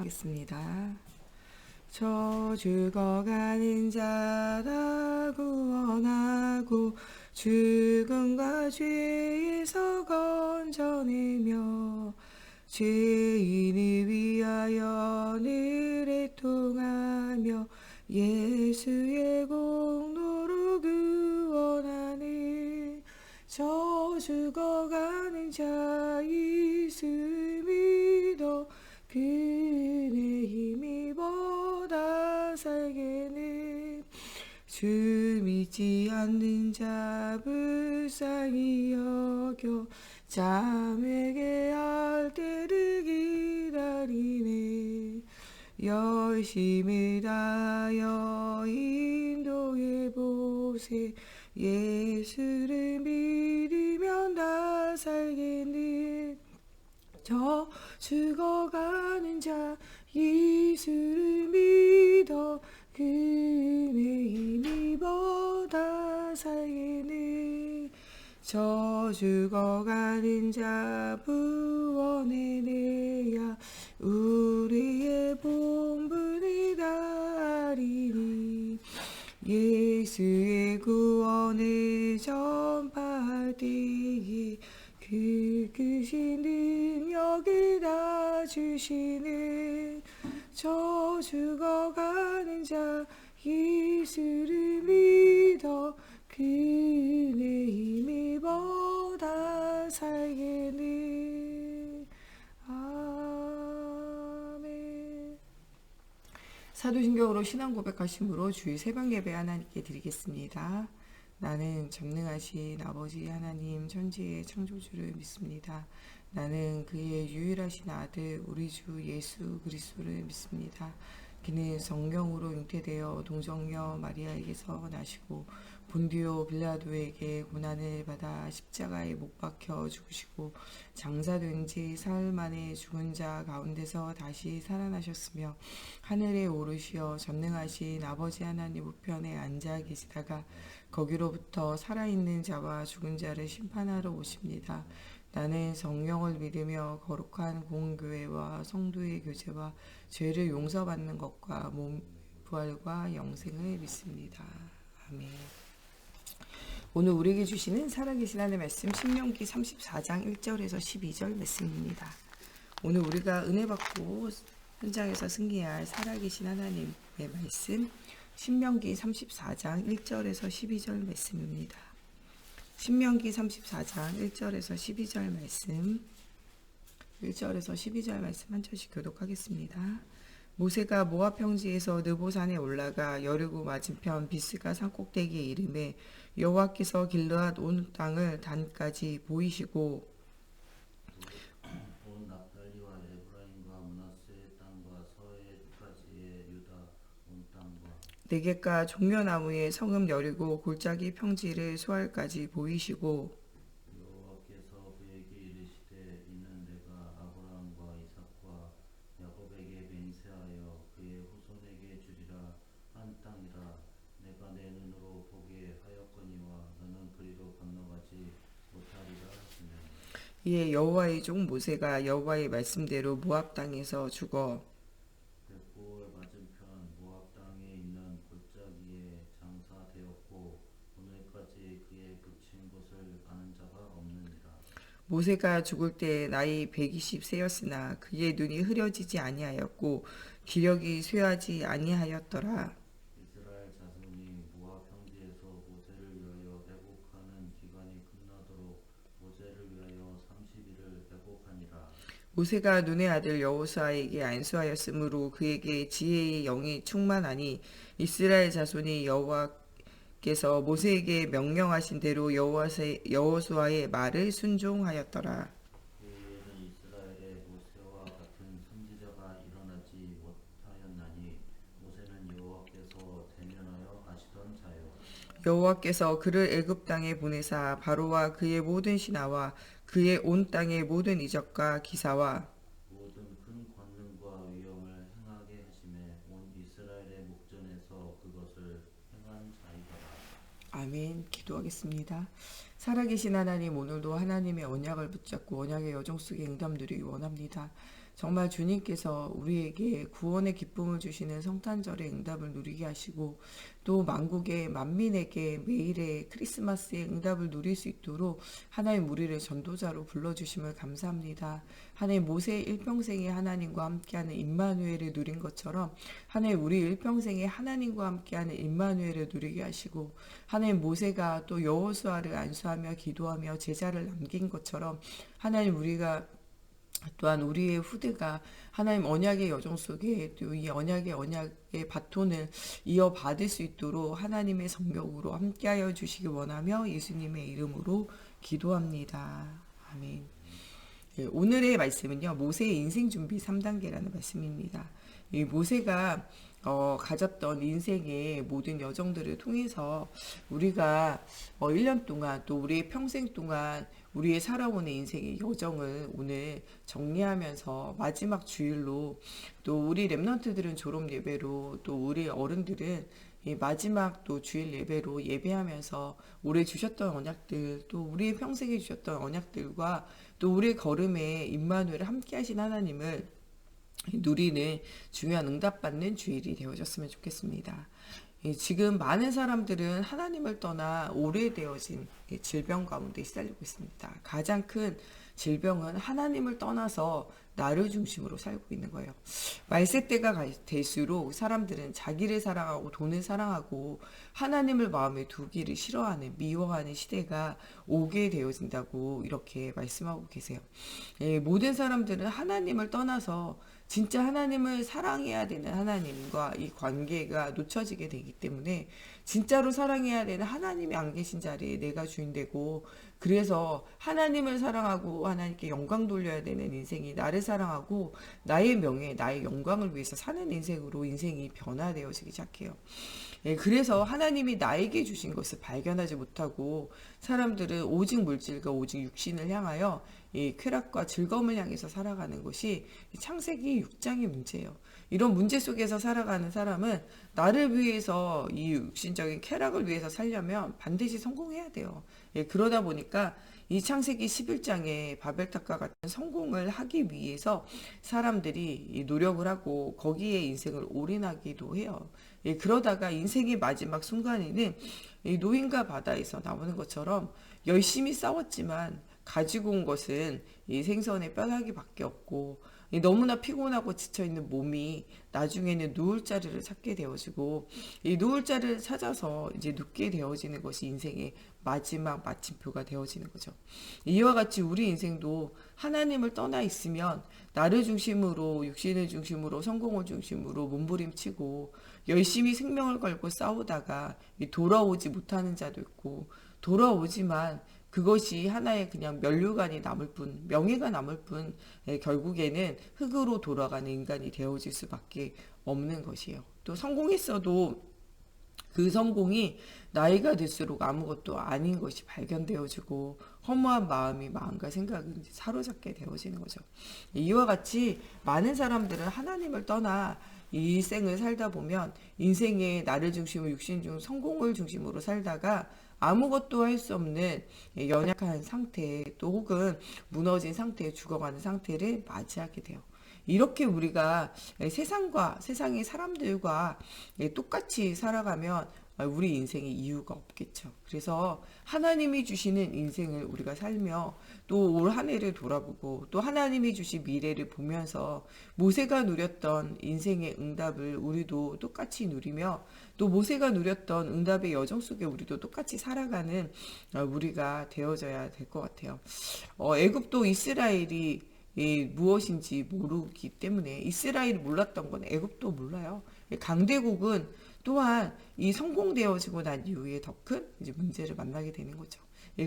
하겠습니다. 저 죽어가는 자라 구원하고 죽음과 죄에서 건져내며 죄인을 위하여 늘 애통하며 예수의 공로로 구원하는 저 죽어가는 자 예수 믿어 그의 힘입어 살게는 주 믿지 않는 자 불쌍히 여겨 자매게 할 때를 기다리네 열심을 다하여 인도해보세 예수를 믿으면 다 살겠는 저 죽어가는 자 예수를 믿어 그의 힘입어 다 살겠네 저 죽어가는 자 구원해내야 우리의 본분이 다리니 예수의 구원을 전파할 때에 그 크신 능력을 다 주시는 저 죽어가는 자 예수를 믿어 그의 힘입어 다 살게는 아멘. 사도신경으로 신앙 고백하심으로 주일 새벽 예배 하나님께 드리겠습니다. 나는 전능하신 아버지 하나님 천지의 창조주를 믿습니다. 나는 그의 유일하신 아들 우리 주 예수 그리스도를 믿습니다. 그는 성령으로 잉태되어 동정녀 마리아에게서 나시고 본디오 빌라도에게 고난을 받아 십자가에 못 박혀 죽으시고 장사된 지 사흘 만에 죽은 자 가운데서 다시 살아나셨으며 하늘에 오르시어 전능하신 아버지 하나님 우편에 앉아 계시다가 거기로부터 살아있는 자와 죽은 자를 심판하러 오십니다. 나는 성령을 믿으며 거룩한 공교회와 성도의 교제와 죄를 용서받는 것과 몸 부활과 영생을 믿습니다. 아멘. 오늘 우리에게 주시는 살아계신 하나님의 말씀 신명기 34장 1절에서 12절 말씀입니다. 오늘 우리가 은혜 받고 현장에서 승리할 살아계신 하나님의 말씀 신명기 34장 1절에서 12절 말씀입니다. 신명기 34장 1절에서 12절 말씀 1절에서 12절 말씀 한 절씩 교독하겠습니다. 모세가 모압 평지에서 느보산에 올라가 여리고 맞은편 비스가 산꼭대기에 이르매 여호와께서 길르앗 온 땅을 단까지 보이시고 온 납달리와 에브라임과 므낫세의 땅과 서해 끝까지의 유다 온 땅과 네겝과 종려나무의 성읍 여리고 골짜기 평지를 소알까지 보이시고 여호와께서 그에게 이르시되 이는 내가 아브라함과 이삭과 야곱에게 맹세하여 그의 후손에게 주리라 한 땅이라 내가 내 눈으로 보게 하였거니와 너는 그리로 건너가지 못하리라 하시며 이에 여호와의 종 모세가 여호와의 말씀대로 모압 땅에서 죽어 백보의 맞은편 모압 땅에 있는 골짜기에 장사되었고 오늘까지 그의 그친 곳을 아는 자가 없느니라. 모세가 죽을 때 나이 120세였으나 그의 눈이 흐려지지 아니하였고 기력이 쇠하지 아니하였더라. 이스라엘 자손이 모압 평지에서 모세를 위하여 애곡하는 기간이 끝나도록 모세를 위하여 30일을 애곡하니라. 모세가 눈의 아들 여호수아에게 안수하였으므로 그에게 지혜의 영이 충만하니 이스라엘 자손이 여호와께서 모세에게 명령하신 대로 여호수아의 말을 순종하였더라. 그 후에는 이스라엘에 모세와 같은 선지자가 일어나지 못하였나니 모세는 여호와께서 대면하여 아시던 자요. 여호와께서 그를 애굽 땅에 보내사 바로와 그의 모든 신하와 그의 온 땅의 모든 이적과 기사와 모든 큰 권능과 위엄을 행하게 하심에 온 이스라엘의 목전에서 그것을 행한 자이더라. 아멘. 기도하겠습니다. 살아계신 하나님, 오늘도 하나님의 언약을 붙잡고 언약의 여정 속에 응답 누리기 원합니다. 정말 주님께서 우리에게 구원의 기쁨을 주시는 성탄절의 응답을 누리게 하시고 또 만국의 만민에게 매일의 크리스마스의 응답을 누릴 수 있도록 하나님 우리를 전도자로 불러주심을 감사합니다. 하나님 모세의 일평생에 하나님과 함께하는 임마누엘을 누린 것처럼 하나님 우리 일평생에 하나님과 함께하는 임마누엘을 누리게 하시고 하나님 모세가 또 여호수아를 안수하며 기도하며 제자를 남긴 것처럼 하나님 우리가 또한 우리의 후대가 하나님 언약의 여정 속에 또 이 언약의 바톤을 이어받을 수 있도록 하나님의 성령으로 함께하여 주시기 원하며 예수님의 이름으로 기도합니다. 아멘. 예, 오늘의 말씀은요, 모세의 인생 준비 3단계라는 말씀입니다. 이 모세가 가졌던 인생의 모든 여정들을 통해서 우리가 1년 동안 또 우리의 평생 동안 우리의 살아오는 인생의 여정을 오늘 정리하면서 마지막 주일로 또 우리 랩런트들은 졸업 예배로 또 우리 어른들은 이 마지막 또 주일 예배로 예배하면서 올해 주셨던 언약들 또 우리의 평생에 주셨던 언약들과 또 우리의 걸음에 임마누엘을 함께 하신 하나님을 누리는 중요한 응답받는 주일이 되어졌으면 좋겠습니다. 지금 많은 사람들은 하나님을 떠나 오래되어진 질병 가운데 시달리고 있습니다. 가장 큰 질병은 하나님을 떠나서 나를 중심으로 살고 있는 거예요. 말세 때가 될수록 사람들은 자기를 사랑하고 돈을 사랑하고 하나님을 마음에 두기를 싫어하는 미워하는 시대가 오게 되어진다고 이렇게 말씀하고 계세요. 모든 사람들은 하나님을 떠나서 진짜 하나님을 사랑해야 되는 하나님과 이 관계가 놓쳐지게 되기 때문에 진짜로 사랑해야 되는 하나님이 안 계신 자리에 내가 주인되고 그래서 하나님을 사랑하고 하나님께 영광 돌려야 되는 인생이 나를 사랑하고 나의 명예, 나의 영광을 위해서 사는 인생으로 인생이 변화되어지기 시작해요. 그래서 하나님이 나에게 주신 것을 발견하지 못하고 사람들은 오직 물질과 오직 육신을 향하여 이 쾌락과 즐거움을 향해서 살아가는 것이 창세기 6장의 문제예요. 이런 문제 속에서 살아가는 사람은 나를 위해서 이 육신적인 쾌락을 위해서 살려면 반드시 성공해야 돼요. 그러다 보니까 이 창세기 11장의 바벨탑과 같은 성공을 하기 위해서 사람들이 노력을 하고 거기에 인생을 올인하기도 해요. 그러다가 인생의 마지막 순간에는 노인과 바다에서 나오는 것처럼 열심히 싸웠지만 가지고 온 것은 이 생선의 뼈다귀밖에 없고 너무나 피곤하고 지쳐있는 몸이 나중에는 누울 자리를 찾게 되어지고 이 누울 자리를 찾아서 이제 눕게 되어지는 것이 인생의 마지막 마침표가 되어지는 거죠. 이와 같이 우리 인생도 하나님을 떠나 있으면 나를 중심으로 육신을 중심으로 성공을 중심으로 몸부림치고 열심히 생명을 걸고 싸우다가 돌아오지 못하는 자도 있고 돌아오지만 그것이 하나의 그냥 면류관이 남을 뿐, 명예가 남을 뿐, 결국에는 흙으로 돌아가는 인간이 되어질 수밖에 없는 것이에요. 또 성공했어도 그 성공이 나이가 들수록 아무것도 아닌 것이 발견되어지고 허무한 마음이 마음과 생각을 사로잡게 되어지는 거죠. 이와 같이 많은 사람들은 하나님을 떠나 이 일생을 살다 보면 인생의 나를 중심으로 육신 중 성공을 중심으로 살다가 아무것도 할 수 없는 연약한 상태 또 혹은 무너진 상태에 죽어가는 상태를 맞이하게 돼요. 이렇게 우리가 세상과 세상의 사람들과 똑같이 살아가면 우리 인생에 이유가 없겠죠. 그래서 하나님이 주시는 인생을 우리가 살며 또 올 한 해를 돌아보고 또 하나님이 주신 미래를 보면서 모세가 누렸던 인생의 응답을 우리도 똑같이 누리며 또 모세가 누렸던 응답의 여정 속에 우리도 똑같이 살아가는 우리가 되어져야 될 것 같아요. 애굽도 이스라엘이 무엇인지 모르기 때문에 이스라엘이 몰랐던 건 애굽도 몰라요. 강대국은 또한 이 성공되어지고 난 이후에 더 큰 문제를 만나게 되는 거죠.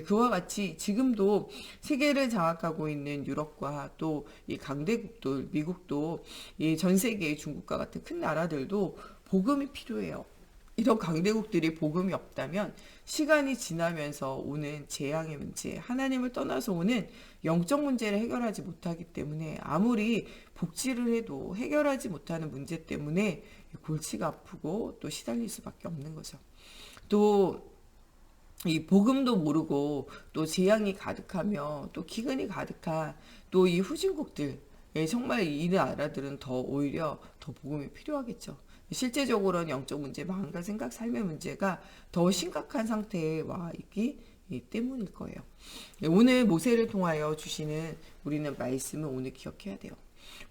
그와 같이 지금도 세계를 장악하고 있는 유럽과 또 이 강대국도 미국도 전 세계의 중국과 같은 큰 나라들도 복음이 필요해요. 이런 강대국들이 복음이 없다면 시간이 지나면서 오는 재앙의 문제, 하나님을 떠나서 오는 영적 문제를 해결하지 못하기 때문에 아무리 복지를 해도 해결하지 못하는 문제 때문에 골치가 아프고 또 시달릴 수밖에 없는 거죠. 또 이 복음도 모르고 또 재앙이 가득하며 또 기근이 가득한 또 이 후진국들 정말 이 나라들은 더 오히려 더 복음이 필요하겠죠. 실제적으로는 영적 문제, 마음과 생각, 삶의 문제가 더 심각한 상태에 와 있기 때문일 거예요. 오늘 모세를 통하여 주시는 우리는 말씀을 오늘 기억해야 돼요.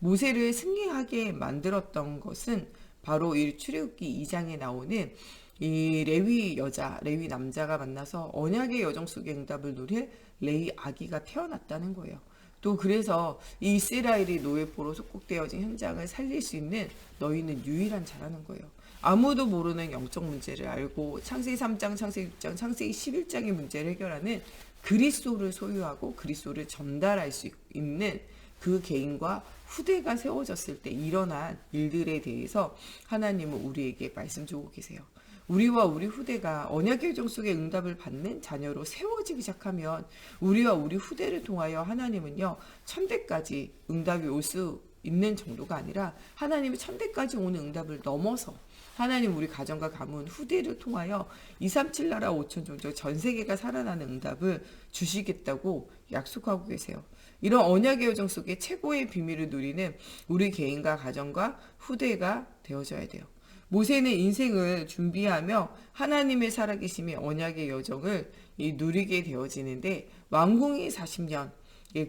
모세를 승리하게 만들었던 것은 바로 이 출애굽기 2장에 나오는 이 레위 여자, 레위 남자가 만나서 언약의 여정 속의 응답을 누릴 레위 아기가 태어났다는 거예요. 또 그래서 이 이스라엘이 노예포로 속국되어진 현장을 살릴 수 있는 너희는 유일한 자라는 거예요. 아무도 모르는 영적 문제를 알고 창세기 3장, 창세기 6장, 창세기 11장의 문제를 해결하는 그리스도를 소유하고 그리스도를 전달할 수 있는 그 개인과 후대가 세워졌을 때 일어난 일들에 대해서 하나님은 우리에게 말씀 주고 계세요. 우리와 우리 후대가 언약의 여정 속의 응답을 받는 자녀로 세워지기 시작하면 우리와 우리 후대를 통하여 하나님은요, 천대까지 응답이 올 수 있는 정도가 아니라 하나님이 천대까지 오는 응답을 넘어서 하나님 우리 가정과 가문 후대를 통하여 237 나라 5천 종족 전 세계가 살아나는 응답을 주시겠다고 약속하고 계세요. 이런 언약의 여정 속에 최고의 비밀을 누리는 우리 개인과 가정과 후대가 되어져야 돼요. 모세는 인생을 준비하며 하나님의 살아계심의 언약의 여정을 누리게 되어지는데 왕궁이 40년,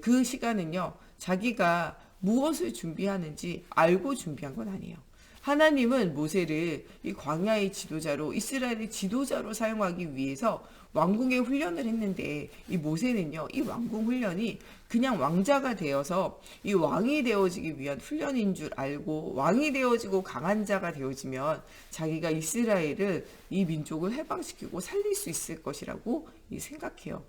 그 시간은요, 자기가 무엇을 준비하는지 알고 준비한 건 아니에요. 하나님은 모세를 이 광야의 지도자로, 이스라엘의 지도자로 사용하기 위해서 왕궁의 훈련을 했는데, 이 모세는요, 이 왕궁 훈련이 그냥 왕자가 되어서 이 왕이 되어지기 위한 훈련인 줄 알고, 왕이 되어지고 강한 자가 되어지면 자기가 이스라엘을, 이 민족을 해방시키고 살릴 수 있을 것이라고 생각해요.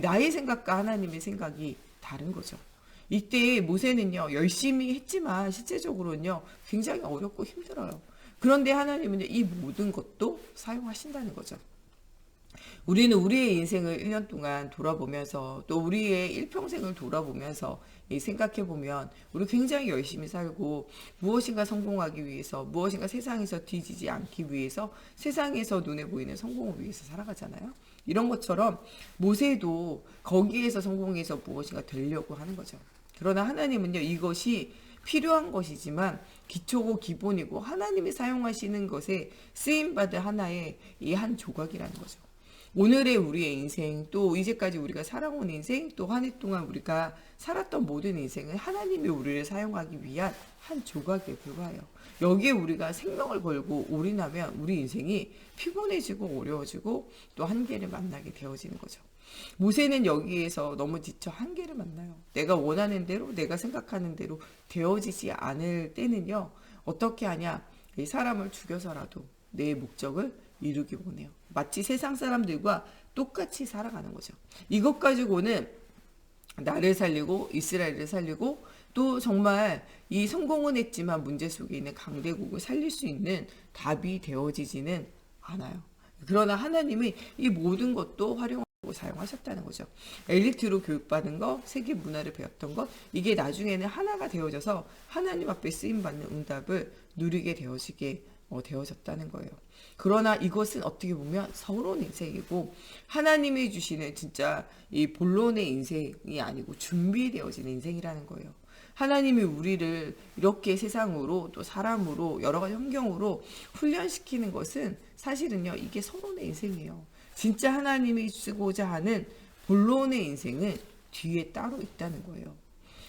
나의 생각과 하나님의 생각이 다른 거죠. 이때 모세는요, 열심히 했지만 실제적으로는요, 굉장히 어렵고 힘들어요. 그런데 하나님은 이 모든 것도 사용하신다는 거죠. 우리는 우리의 인생을 1년 동안 돌아보면서 또 우리의 일평생을 돌아보면서 생각해 보면 우리 굉장히 열심히 살고 무엇인가 성공하기 위해서, 무엇인가 세상에서 뒤지지 않기 위해서, 세상에서 눈에 보이는 성공을 위해서 살아가잖아요. 이런 것처럼 모세도 거기에서 성공해서 무엇인가 되려고 하는 거죠. 그러나 하나님은요, 이것이 필요한 것이지만 기초고 기본이고 하나님이 사용하시는 것에 쓰임받을 하나의 이 한 조각이라는 거죠. 오늘의 우리의 인생, 또 이제까지 우리가 살아온 인생, 또 한 해 동안 우리가 살았던 모든 인생은 하나님이 우리를 사용하기 위한 한 조각에 불과해요. 여기에 우리가 생명을 걸고 올인하면 우리 인생이 피곤해지고 어려워지고 또 한계를 만나게 되어지는 거죠. 모세는 여기에서 너무 지쳐 한계를 만나요. 내가 원하는 대로, 내가 생각하는 대로 되어지지 않을 때는요, 어떻게 하냐? 이 사람을 죽여서라도 내 목적을 이루기 원해요. 마치 세상 사람들과 똑같이 살아가는 거죠. 이것 가지고는 나를 살리고 이스라엘을 살리고 또 정말 이 성공은 했지만 문제 속에 있는 강대국을 살릴 수 있는 답이 되어지지는 않아요. 그러나 하나님이 이 모든 것도 활용하고 사용하셨다는 거죠. 엘리트로 교육받은 것, 세계 문화를 배웠던 것, 이게 나중에는 하나가 되어져서 하나님 앞에 쓰임받는 응답을 누리게 되어졌다는 거예요. 그러나 이것은 어떻게 보면 서론 인생이고 하나님이 주시는 진짜 이 본론의 인생이 아니고 준비되어진 인생이라는 거예요. 하나님이 우리를 이렇게 세상으로 또 사람으로 여러 가지 환경으로 훈련시키는 것은 사실은요, 이게 서론의 인생이에요. 진짜 하나님이 쓰고자 하는 본론의 인생은 뒤에 따로 있다는 거예요.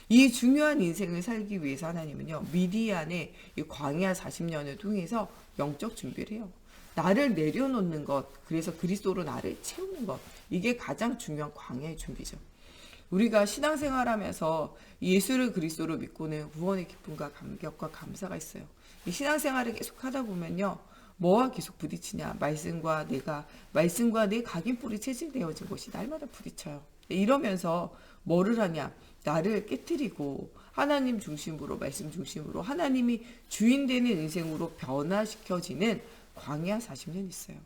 이 중요한 인생을 살기 위해서 하나님은요, 미디안의 이 광야 40년을 통해서 영적 준비를 해요. 나를 내려놓는 것, 그래서 그리스도로 나를 채우는 것, 이게 가장 중요한 광야의 준비죠. 우리가 신앙생활하면서 예수를 그리스도로 믿고는 구원의 기쁨과 감격과 감사가 있어요. 이 신앙생활을 계속 하다 보면요, 뭐와 계속 부딪히냐? 말씀과 내 각인뿔이 체질되어진 것이 날마다 부딪혀요. 이러면서 뭐를 하냐? 나를 깨트리고 하나님 중심으로, 말씀 중심으로 하나님이 주인 되는 인생으로 변화시켜지는 광야 40년이 있어요.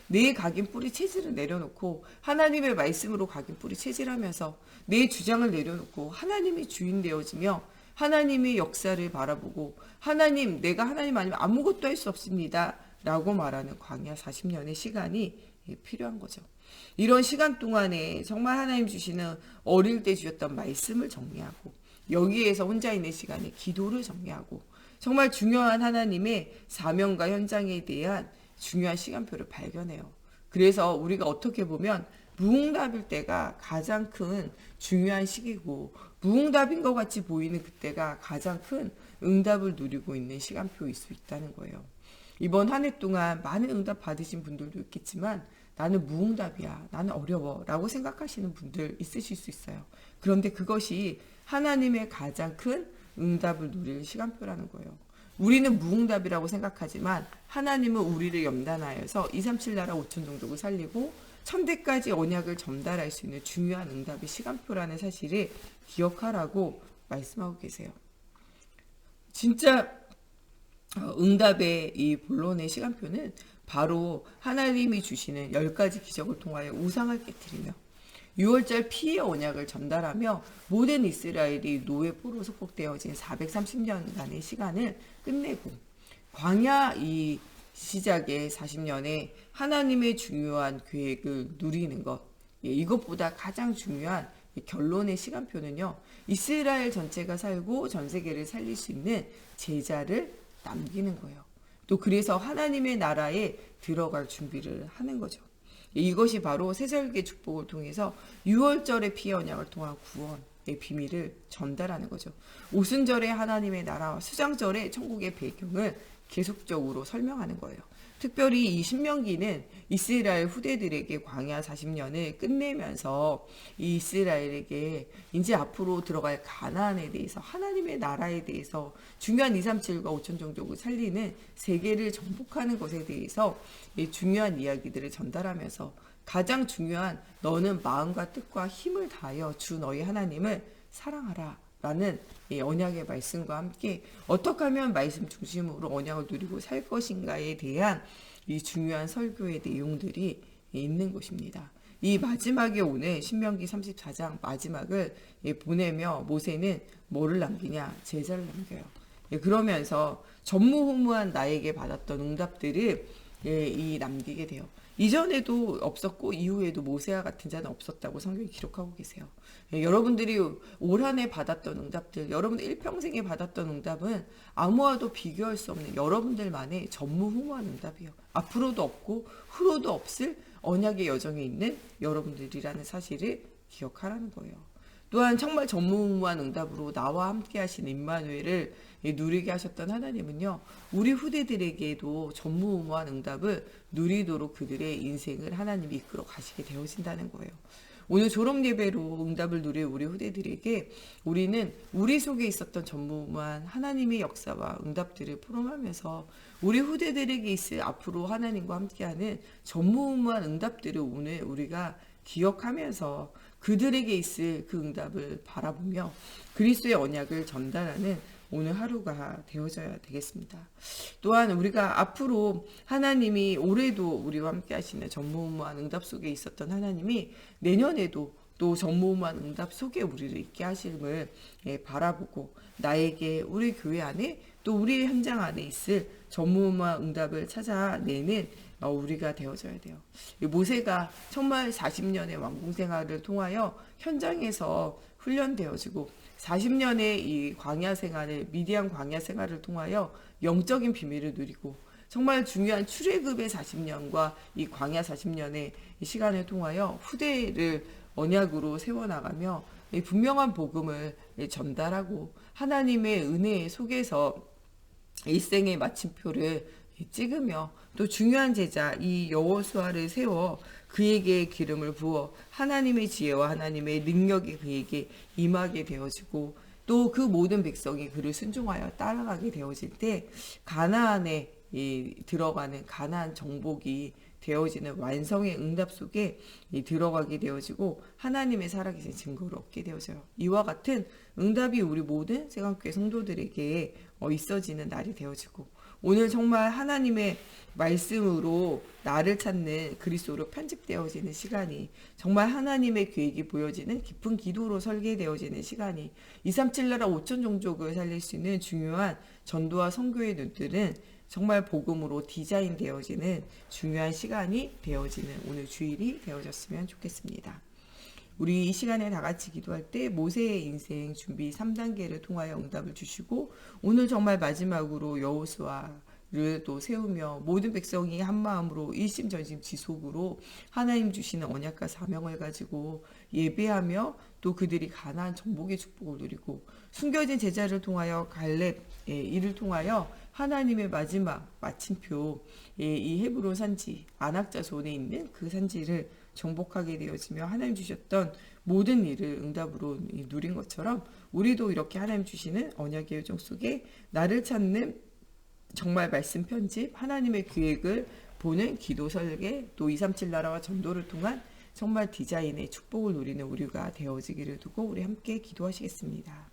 내 각인뿌리 체질을 내려놓고 하나님의 말씀으로 각인뿌리 체질하면서 내 주장을 내려놓고 하나님이 주인 되어지며 하나님의 역사를 바라보고 하나님, 내가 하나님 아니면 아무것도 할 수 없습니다 라고 말하는 광야 40년의 시간이 필요한 거죠. 이런 시간 동안에 정말 하나님 주시는 어릴 때 주셨던 말씀을 정리하고 여기에서 혼자 있는 시간에 기도를 정리하고 정말 중요한 하나님의 사명과 현장에 대한 중요한 시간표를 발견해요. 그래서 우리가 어떻게 보면 무응답일 때가 가장 큰 중요한 시기고 무응답인 것 같이 보이는 그때가 가장 큰 응답을 누리고 있는 시간표일 수 있다는 거예요. 이번 한 해 동안 많은 응답 받으신 분들도 있겠지만 나는 무응답이야, 나는 어려워 라고 생각하시는 분들 있으실 수 있어요. 그런데 그것이 하나님의 가장 큰 응답을 누릴 시간표라는 거예요. 우리는 무응답이라고 생각하지만 하나님은 우리를 염단하여서 237 나라 5천 종족을 살리고 천대까지 언약을 전달할 수 있는 중요한 응답의 시간표라는 사실을 기억하라고 말씀하고 계세요. 진짜 응답의 이 본론의 시간표는 바로 하나님이 주시는 10가지 기적을 통하여 우상을 깨뜨리며 6월절 피의 언약을 전달하며 모든 이스라엘이 노예포로 속국되어진 430년간의 시간을 끝내고 광야 이 시작의 40년에 하나님의 중요한 계획을 누리는 것, 이것보다 가장 중요한 결론의 시간표는요, 이스라엘 전체가 살고 전 세계를 살릴 수 있는 제자를 남기는 거예요. 또 그래서 하나님의 나라에 들어갈 준비를 하는 거죠. 이것이 바로 세절기의 축복을 통해서 6월절의 피의 언약을 통한 구원의 비밀을 전달하는 거죠. 오순절의 하나님의 나라와 수장절의 천국의 배경을 계속적으로 설명하는 거예요. 특별히 이 신명기는 이스라엘 후대들에게 광야 40년을 끝내면서 이 이스라엘에게 이제 앞으로 들어갈 가나안에 대해서 하나님의 나라에 대해서 중요한 237과 5천 종족을 살리는 세계를 정복하는 것에 대해서 중요한 이야기들을 전달하면서 가장 중요한 너는 마음과 뜻과 힘을 다하여 주 너희 하나님을 사랑하라 라는 언약의 말씀과 함께 어떻게 하면 말씀 중심으로 언약을 누리고 살 것인가에 대한 이 중요한 설교의 내용들이 있는 것입니다. 이 마지막에 오늘 신명기 34장 마지막을 보내며 모세는 뭐를 남기냐? 제자를 남겨요. 그러면서 전무후무한 나에게 받았던 응답들을 남기게 돼요. 이전에도 없었고 이후에도 모세와 같은 자는 없었다고 성경이 기록하고 계세요. 여러분들이 올 한 해 받았던 응답들, 여러분들 일평생에 받았던 응답은 아무와도 비교할 수 없는 여러분들만의 전무후무한 응답이에요. 앞으로도 없고 후로도 없을 언약의 여정에 있는 여러분들이라는 사실을 기억하라는 거예요. 또한 정말 전무후무한 응답으로 나와 함께 하시는 임마누엘을 누리게 하셨던 하나님은요, 우리 후대들에게도 전무후무한 응답을 누리도록 그들의 인생을 하나님이 이끌어 가시게 되어진다는 거예요. 오늘 졸업 예배로 응답을 누릴 우리 후대들에게 우리는 우리 속에 있었던 전무후무한 하나님의 역사와 응답들을 포럼하면서 우리 후대들에게 있을 앞으로 하나님과 함께하는 전무후무한 응답들을 오늘 우리가 기억하면서 그들에게 있을 그 응답을 바라보며 그리스도의 언약을 전달하는 오늘 하루가 되어져야 되겠습니다. 또한 우리가 앞으로 하나님이 올해도 우리와 함께 하시는 전무후무한 응답 속에 있었던 하나님이 내년에도 또 전무후무한 응답 속에 우리를 있게 하심을 바라보고 나에게 우리 교회 안에 또 우리 현장 안에 있을 전무후무한 응답을 찾아내는 우리가 되어져야 돼요. 모세가 정말 40년의 왕궁 생활을 통하여 현장에서 훈련되어지고 40년의 이 광야 생활을 미디안 광야 생활을 통하여 영적인 비밀을 누리고 정말 중요한 출애굽의 40년과 이 광야 40년의 시간을 통하여 후대를 언약으로 세워나가며 분명한 복음을 전달하고 하나님의 은혜 속에서 일생의 마침표를 찍으며 또 중요한 제자 이 여호수아를 세워 그에게 기름을 부어 하나님의 지혜와 하나님의 능력이 그에게 임하게 되어지고 또 그 모든 백성이 그를 순종하여 따라가게 되어질 때 가나안에 들어가는 가나안 정복이 되어지는 완성의 응답 속에 들어가게 되어지고 하나님의 살아계신 증거를 얻게 되어져요. 이와 같은 응답이 우리 모든 세강교회 성도들에게 있어지는 날이 되어지고 오늘 정말 하나님의 말씀으로 나를 찾는 그리스도로 편집되어지는 시간이 정말 하나님의 계획이 보여지는 깊은 기도로 설계되어지는 시간이 237 나라 5천 종족을 살릴 수 있는 중요한 전도와 선교의 눈들은 정말 복음으로 디자인되어지는 중요한 시간이 되어지는 오늘 주일이 되어졌으면 좋겠습니다. 우리 이 시간에 다 같이 기도할 때 모세의 인생 준비 3단계를 통하여 응답을 주시고 오늘 정말 마지막으로 여호수아를 또 세우며 모든 백성이 한 마음으로 일심전심지속으로 하나님 주시는 언약과 사명을 가지고 예배하며 또 그들이 가나안 정복의 축복을 누리고 숨겨진 제자를 통하여 갈렙 이를 통하여 하나님의 마지막 마침표 이 헤브론 산지 안악자손에 있는 그 산지를 정복하게 되어지며 하나님 주셨던 모든 일을 응답으로 누린 것처럼 우리도 이렇게 하나님 주시는 언약의 요정 속에 나를 찾는 정말 말씀 편집 하나님의 계획을 보는 기도 설계 또 237 나라와 전도를 통한 정말 디자인의 축복을 누리는 우리가 되어지기를 두고 우리 함께 기도하시겠습니다.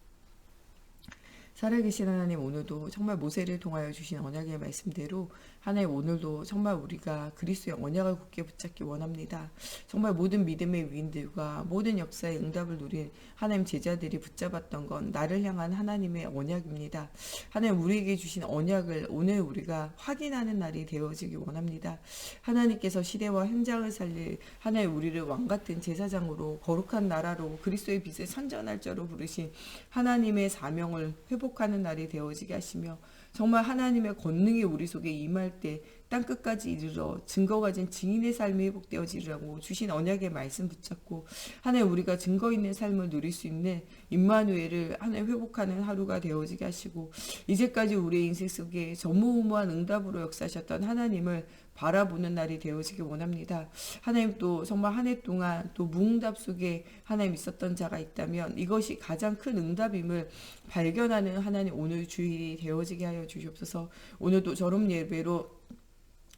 살아계신 하나님, 오늘도 정말 모세를 통하여 주신 언약의 말씀대로 하나님 오늘도 정말 우리가 그리스도의 언약을 굳게 붙잡기 원합니다. 정말 모든 믿음의 위인들과 모든 역사의 응답을 누린 하나님 제자들이 붙잡았던 건 나를 향한 하나님의 언약입니다. 하나님 우리에게 주신 언약을 오늘 우리가 확인하는 날이 되어지기 원합니다. 하나님께서 시대와 현장을 살릴 하나님 우리를 왕같은 제사장으로 거룩한 나라로 그리스도의 빛을 선전할 자로 부르신 하나님의 사명을 회복하는 날이 되어지게 하시며 정말 하나님의 권능이 우리 속에 임할 때 땅끝까지 이르러 증거 가진 증인의 삶이 회복되어지라고 주신 언약의 말씀 붙잡고 하나님 우리가 증거 있는 삶을 누릴 수 있는 임마누엘을 하나님 회복하는 하루가 되어지게 하시고 이제까지 우리의 인생 속에 전무후무한 응답으로 역사하셨던 하나님을 바라보는 날이 되어지기 원합니다. 하나님 또 정말 한 해 동안 또 무응답 속에 하나님 있었던 자가 있다면 이것이 가장 큰 응답임을 발견하는 하나님 오늘 주일이 되어지게 하여 주시옵소서. 오늘도 저럼 예배로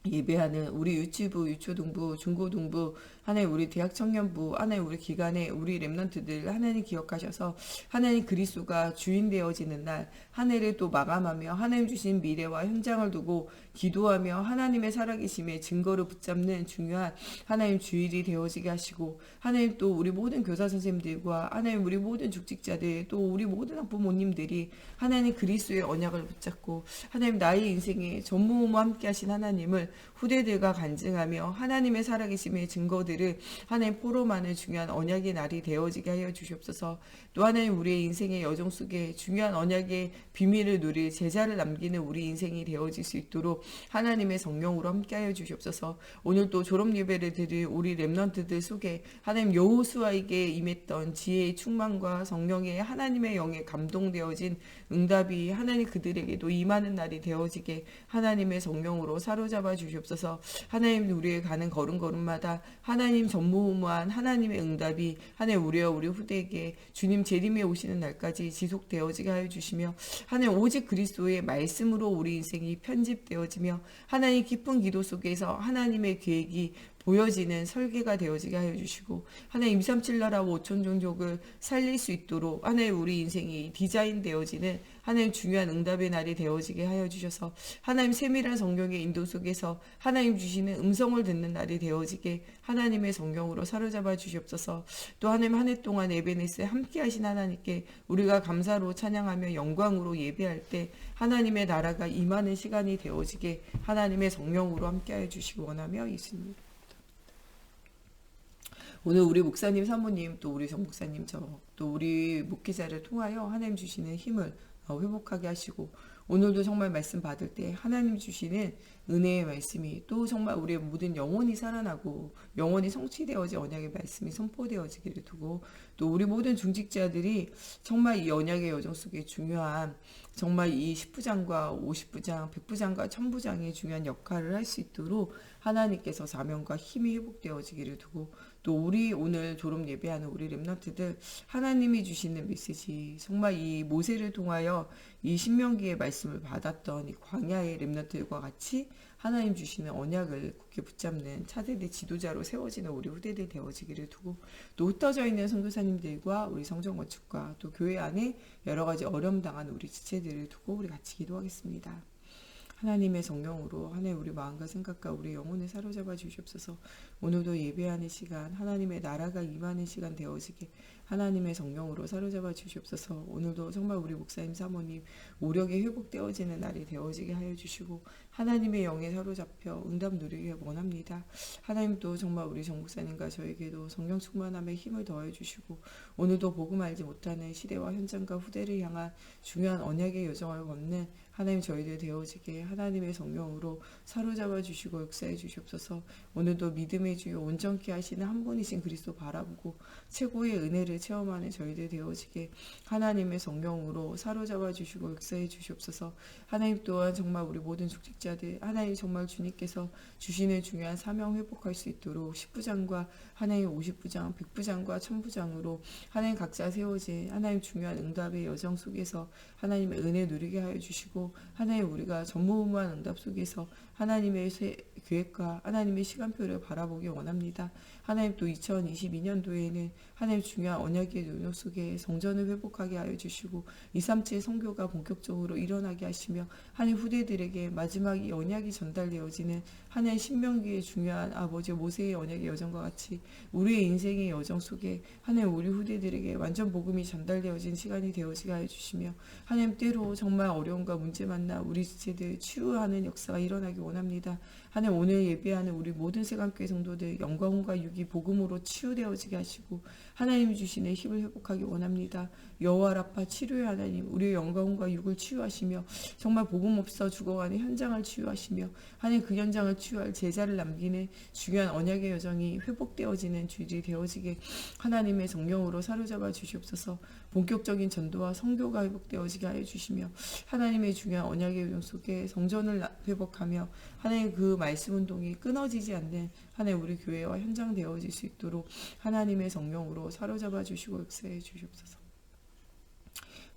예배하는 우리 유치부, 유초동부, 중고동부, 하나님 우리 대학 청년부, 하나님 우리 기관의 우리 렘넌트들 하나님 기억하셔서 하나님 그리스도가 주인 되어지는 날 한 해를 또 마감하며 하나님 주신 미래와 현장을 두고 기도하며 하나님의 살아계심의 증거를 붙잡는 중요한 하나님 주일이 되어지게 하시고 하나님 또 우리 모든 교사 선생님들과 하나님 우리 모든 죽직자들 또 우리 모든 학부모님들이 하나님 그리스도의 언약을 붙잡고 하나님 나의 인생에 전무후무 함께 하신 하나님을 후대들과 간증하며 하나님의 살아계심의 증거들을 하나님 포럼하는 중요한 언약의 날이 되어지게 하여 주시옵소서. 또 하나님 우리의 인생의 여정 속에 중요한 언약의 비밀을 누릴 제자를 남기는 우리 인생이 되어질 수 있도록 하나님의 성령으로 함께하여 주시옵소서. 오늘 또 졸업 예배를 드릴 우리 렘넌트들 속에 하나님 여호수아에게 임했던 지혜의 충만과 성령의 하나님의 영에 감동되어진 응답이 하나님 그들에게도 임하는 날이 되어지게 하나님의 성령으로 사로잡아 주시옵소서. 하나님 우리의 가는 걸음걸음마다 하나님 전무후무한 하나님의 응답이 하나님 우리와 우리 후대에게 주님 재림에 오시는 날까지 지속되어지게 하여 주시며 하나님 오직 그리스도의 말씀으로 우리 인생이 편집되어지며 하나님 깊은 기도 속에서 하나님의 계획이 보여지는 설계가 되어지게 하여 주시고 하나님 237 나라와 5천 종족을 살릴 수 있도록 하나님 우리 인생이 디자인 되어지는 하나님 중요한 응답의 날이 되어지게 하여 주셔서 하나님 세밀한 성경의 인도 속에서 하나님 주시는 음성을 듣는 날이 되어지게 하나님의 성경으로 사로잡아 주시옵소서. 또 하나님 한 해 동안 에베네스에 함께 하신 하나님께 우리가 감사로 찬양하며 영광으로 예배할 때 하나님의 나라가 임하는 시간이 되어지게 하나님의 성령으로 함께 하여 주시기 원하며 예수님 오늘 우리 목사님, 사모님, 또 우리 정 목사님, 또 우리 목회자를 통하여 하나님 주시는 힘을 회복하게 하시고 오늘도 정말 말씀 받을 때 하나님 주시는 은혜의 말씀이 또 정말 우리의 모든 영혼이 살아나고 영혼이 성취되어지 언약의 말씀이 선포되어지기를 두고 또 우리 모든 중직자들이 정말 이 언약의 여정 속에 중요한 정말 이 10부장과 50부장, 100부장과 1000부장의 중요한 역할을 할 수 있도록 하나님께서 사명과 힘이 회복되어지기를 두고 또 우리 오늘 졸업 예배하는 우리 렘넌트들 하나님이 주시는 메시지 정말 이 모세를 통하여 이 신명기의 말씀을 받았던 이 광야의 렘넌트들과 같이 하나님 주시는 언약을 굳게 붙잡는 차세대 지도자로 세워지는 우리 후대들 되어지기를 두고 또 흩어져 있는 선교사님들과 우리 성전 건축과 또 교회 안에 여러 가지 어려움 당하는 우리 지체들을 두고 우리 같이 기도하겠습니다. 하나님의 성령으로 하나님 우리 마음과 생각과 우리 영혼을 사로잡아 주시옵소서. 오늘도 예배하는 시간, 하나님의 나라가 임하는 시간 되어지게 하나님의 성령으로 사로잡아 주시옵소서. 오늘도 정말 우리 목사님 사모님 오력이 회복되어지는 날이 되어지게 하여 주시고 하나님의 영에 사로잡혀 응답 누리게 원합니다. 하나님도 정말 우리 정 목사님과 저에게도 성령 충만함에 힘을 더해 주시고 오늘도 복음 알지 못하는 시대와 현장과 후대를 향한 중요한 언약의 여정을 걷는 하나님 저희들 되어지게 하나님의 성령으로 사로잡아 주시고 역사해 주시옵소서. 오늘도 믿음의 주요 온전케 하시는 한 분이신 그리스도 바라보고 최고의 은혜를 체험하는 저희들 되어지게 하나님의 성령으로 사로잡아 주시고 역사해 주시옵소서. 하나님 또한 정말 우리 모든 축직자들 하나님 정말 주님께서 주시는 중요한 사명 회복할 수 있도록 10부장과 하나님 50부장 100부장과 1000부장으로 하나님 각자 세워진 하나님 중요한 응답의 여정 속에서 하나님의 은혜 누리게 하여 주시고 하나님 우리가 전무후무한 응답 속에서 하나님의 계획과 하나님의 시간표를 바라보기 원합니다. 하나님 또 2022년도에는 하나님 중요한 언약의 능력 속에 성전을 회복하게 하여 주시고 237 선교가 본격적으로 일어나게 하시며 하나님 후대들에게 마지막 이 언약이 전달되어지는 하나님 신명기의 중요한 아버지 모세의 언약의 여정과 같이 우리의 인생의 여정 속에 하나님 우리 후대들에게 완전 복음이 전달되어진 시간이 되어지게 하여 주시며 하나님 때로 정말 어려움과 문제 만나 우리 지체들 치유하는 역사가 일어나기 원합니다. 하나님 오늘 예배하는 우리 모든 세관교회 성도들 영광과 육이 복음으로 치유되어지게 하시고 하나님이 주시는 힘을 회복하기 원합니다. 여호와 라파 치료의 하나님 우리의 영광과 육을 치유하시며 정말 복음 없어 죽어가는 현장을 치유하시며 하나님 그 현장을 치유할 제자를 남기는 중요한 언약의 여정이 회복되어지는 주일이 되어지게 하나님의 성령으로 사로잡아 주시옵소서. 본격적인 전도와 선교가 회복되어지게 하여 주시며 하나님의 중요한 언약의 여정 속에 성전을 회복하며 하나님 그 말씀 운동이 끊어지지 않는 하나님 우리 교회와 현장 되어질 수 있도록 하나님의 성령으로 사로잡아 주시고 역사해 주시옵소서.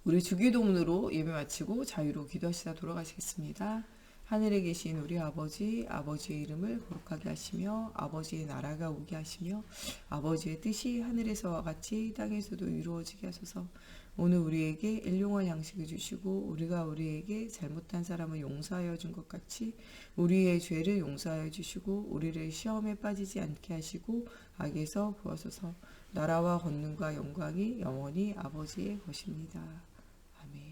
우리 주기도문으로 예배 마치고 자유로 기도하시다 돌아가시겠습니다. 하늘에 계신 우리 아버지, 아버지의 이름을 거룩하게 하시며 아버지의 나라가 오게 하시며 아버지의 뜻이 하늘에서와 같이 땅에서도 이루어지게 하소서. 오늘 우리에게 일용할 양식을 주시고 우리가 우리에게 잘못한 사람을 용서하여 준 것 같이 우리의 죄를 용서하여 주시고 우리를 시험에 빠지지 않게 하시고 악에서 구하소서. 나라와 권능과 영광이 영원히 아버지의 것입니다. 아멘.